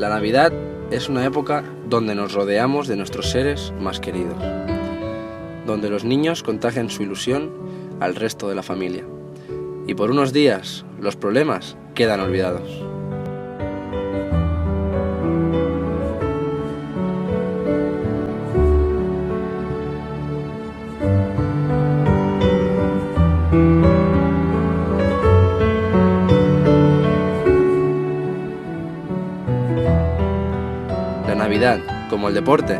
La Navidad es una época donde nos rodeamos de nuestros seres más queridos, donde los niños contagian su ilusión al resto de la familia y por unos días los problemas quedan olvidados. La Navidad, como el deporte,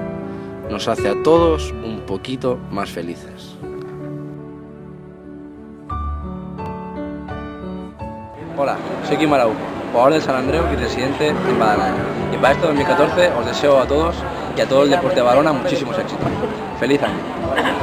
nos hace a todos un poquito más felices. Hola, soy Kim Araujo, jugador del San Andreu y residente en Badalona. Y para este 2014 os deseo a todos y a todo el deporte de Badalona muchísimos éxitos. ¡Feliz año!